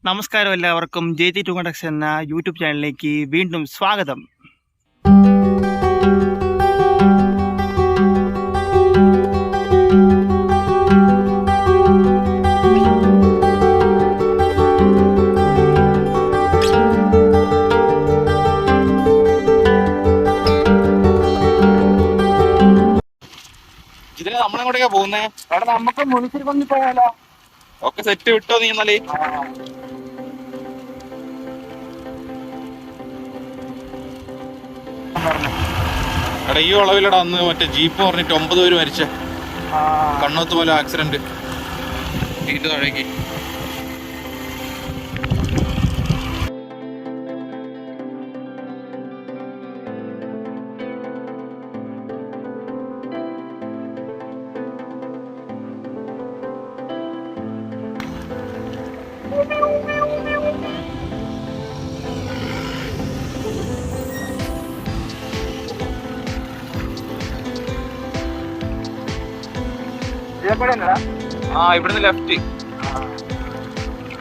നമസ്കാരം എല്ലാവർക്കും JT Tour എന്ന യൂട്യൂബ് ചാനലിലേക്ക് വീണ്ടും സ്വാഗതം. ഇതിന് നമ്മളെങ്ങോട്ടേക്കാ പോകുന്നേ? അവിടെ നമുക്ക് മുനിസിൽ കൊണ്ടു പോയാലോ? ഒക്കെ സെറ്റ് വിട്ടോ നീ എന്നാലേ. എടാ ഈ വളവിലടാ അന്ന് മറ്റേ ജീപ്പ് പറഞ്ഞിട്ട് 9 പേര് മരിച്ച കണ്ണോത്ത് പോലെ ആക്സിഡന്റ് വീണ്ടും താഴേക്ക്. ഇവിടുന്ന് ലെഫ്റ്റ്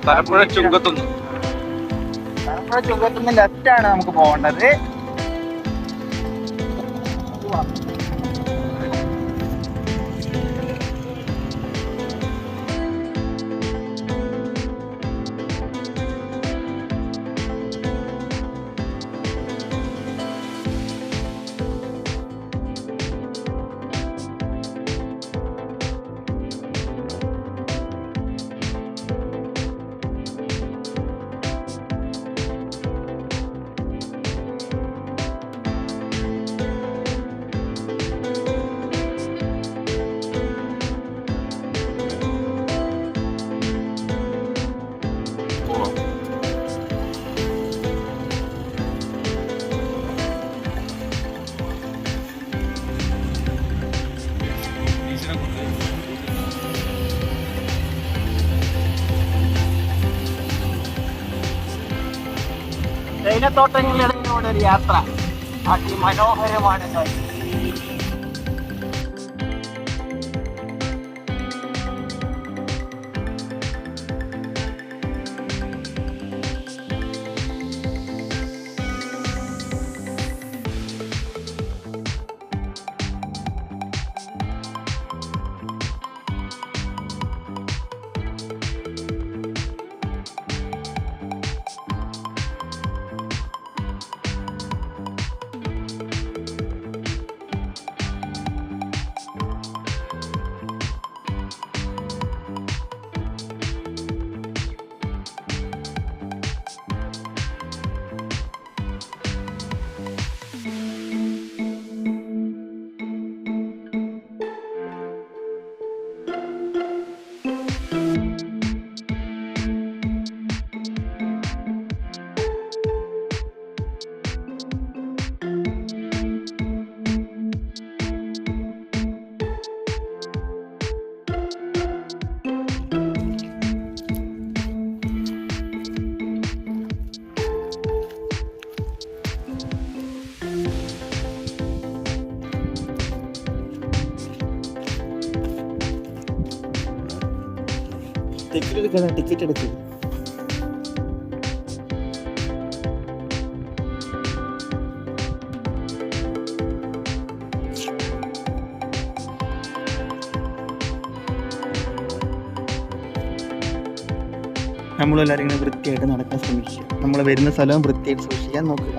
തലപ്പുഴ ചുങ്കത്തുനിന്ന് ലെഫ്റ്റ് ആണ് നമുക്ക് പോകേണ്ടത്. തേയിലത്തോട്ടങ്ങളിലൂടെ ഒരു യാത്ര അതിമനോഹരമാണ്. ടിക്കറ്റ് എടുക്കുക. നമ്മളെല്ലാവരും ഇങ്ങനെ വൃത്തിയായിട്ട് നടക്കാൻ ശ്രമിക്കുക. നമ്മൾ വരുന്ന സ്ഥലവും വൃത്തിയായിട്ട് സൂക്ഷിക്കാൻ നോക്കുക.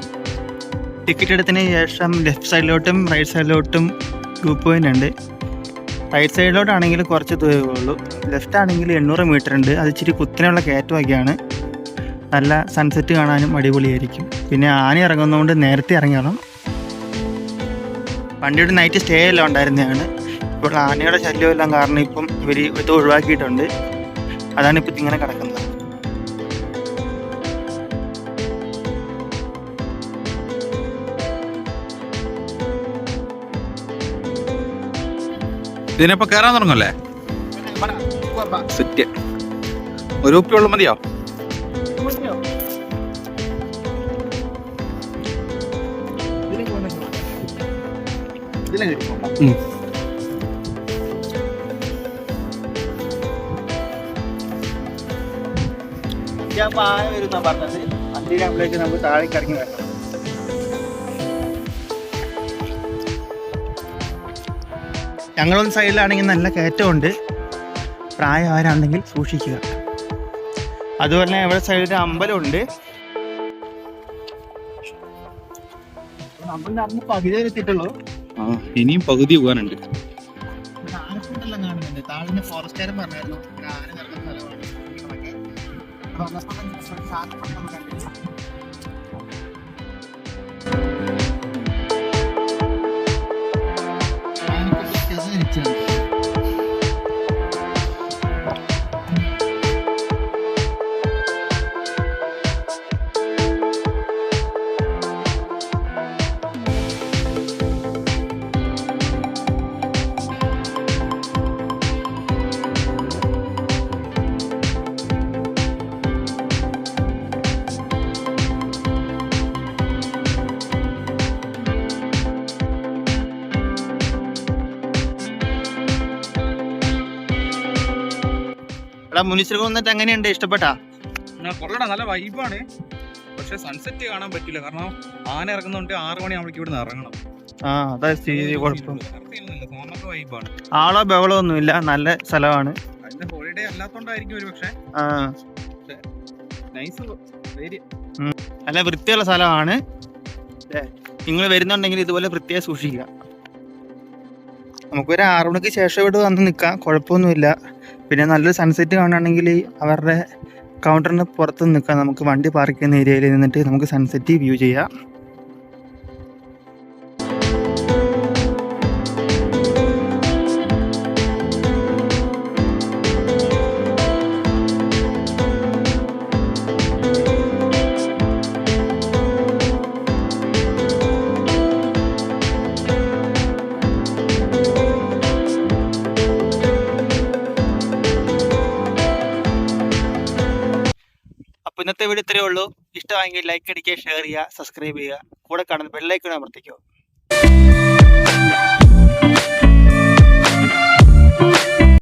ടിക്കറ്റ് എടുത്തതിന് ശേഷം ലെഫ്റ്റ് സൈഡിലോട്ടും റൈറ്റ് സൈഡിലോട്ടും വ്യൂ പോയിന്റ് ഉണ്ട്. റൈറ്റ് സൈഡിലോട്ടാണെങ്കിൽ കുറച്ച് ദൂരമേ ഉള്ളൂ. ലെഫ്റ്റ് ആണെങ്കിൽ 800 മീറ്റർ ഉണ്ട്. അത് ഇച്ചിരി കുത്തനെയുള്ള കയറ്റമൊക്കെയാണ്. നല്ല സൺസെറ്റ് കാണാനും അടിപൊളിയായിരിക്കും. പിന്നെ ആന ഇറങ്ങുന്നതുകൊണ്ട് നേരത്തെ ഇറങ്ങണം. വണ്ടിയുടെ നൈറ്റ് സ്റ്റേ എല്ലാം ഉണ്ടായിരുന്നതാണ്. ഇപ്പോൾ ആനയുടെ ശല്യമെല്ലാം കാരണം ഇപ്പം ഇവർ ഇത് ഒഴിവാക്കിയിട്ടുണ്ട്. അതാണ് ഇപ്പം ഇങ്ങനെ കിടക്കുന്നത്. ഇതിനിപ്പോ കയറാൻ തുടങ്ങല്ലേ? സെറ്റ്. ഒരു ഉപ്പി വെള്ളം മതിയോ? 5 ആയ വരുന്ന പറഞ്ഞത്. 5 ആകുമ്പോഴേക്ക് നമുക്ക് താഴേക്ക് ഇറങ്ങി വരണം. ഞങ്ങളൊന്ന് സൈഡിലാണെങ്കിൽ നല്ല കയറ്റമുണ്ട്. പ്രായമാരാണെങ്കിൽ സൂക്ഷിക്കുക. അതുപോലെ ഇവിടെ സൈഡിൽ അമ്പലമുണ്ട്. നമ്മൾ നടന്ന് പകുതി എത്തിയിട്ടുള്ളൂ. ഇനിയും പകുതി പോകാനുണ്ട്. ആനക്കുണ്ടെല്ലാം കാണുന്നുണ്ട്. താഴെ ഫോറസ്റ്റുകാരൻ പറഞ്ഞായിരുന്നു ആന നടക്കുന്ന സ്ഥലമാണ്. മുനിശ്രീ വന്നിട്ട് എങ്ങനെയുണ്ട്? ഇഷ്ടപ്പെട്ടാ? കൊള്ളടാ, നല്ല വൈബാണ്. പക്ഷെ സൺസെറ്റ് കാണാൻ പറ്റില്ല. കാരണം ആന ഇറങ്ങുന്നുണ്ട്. 6 മണിയാകുമ്പോഴേക്കും ഇവിടെ ഇറങ്ങണം. അതാ കുഴപ്പം. വൈബാണ്. ആളോ ബഹളോ ഒന്നുമില്ല. നല്ല സ്ഥലമാണ്. അതിന്റെ ഹോളിഡേ അല്ലാത്തോണ്ടായിരിക്കും ഒരു പക്ഷെ. നല്ല വൃത്തിയുള്ള സ്ഥലമാണ്. നിങ്ങൾ വരുന്നുണ്ടെങ്കിൽ ഇതുപോലെ വൃത്തിയായി സൂക്ഷിക്കുക. നമുക്കൊരു 6 മണിക്ക് ശേഷം ഇവിടെ വന്ന് നിൽക്കാം, കുഴപ്പമൊന്നുമില്ല. പിന്നെ നല്ലൊരു സൺസെറ്റ് കാണുകയാണെങ്കിൽ അവരുടെ കൗണ്ടറിന് പുറത്ത് നിൽക്കാം. നമുക്ക് വണ്ടി പാർക്ക് ചെയ്യുന്ന ഏരിയയിൽ നിന്നിട്ട് നമുക്ക് സൺസെറ്റ് വ്യൂ ചെയ്യാം. അപ്പോൾ ഇന്നത്തെ വീഡിയോ ഇത്രയേ ഉള്ളൂ. ഇഷ്ടമായെങ്കിൽ ലൈക്ക് അടിക്കുക, ഷെയർ ചെയ്യുക, സബ്സ്ക്രൈബ് ചെയ്യുക. കൂടെ കാണുന്ന ബെല്ലൈക്കൺ അമർത്തിക്കോ.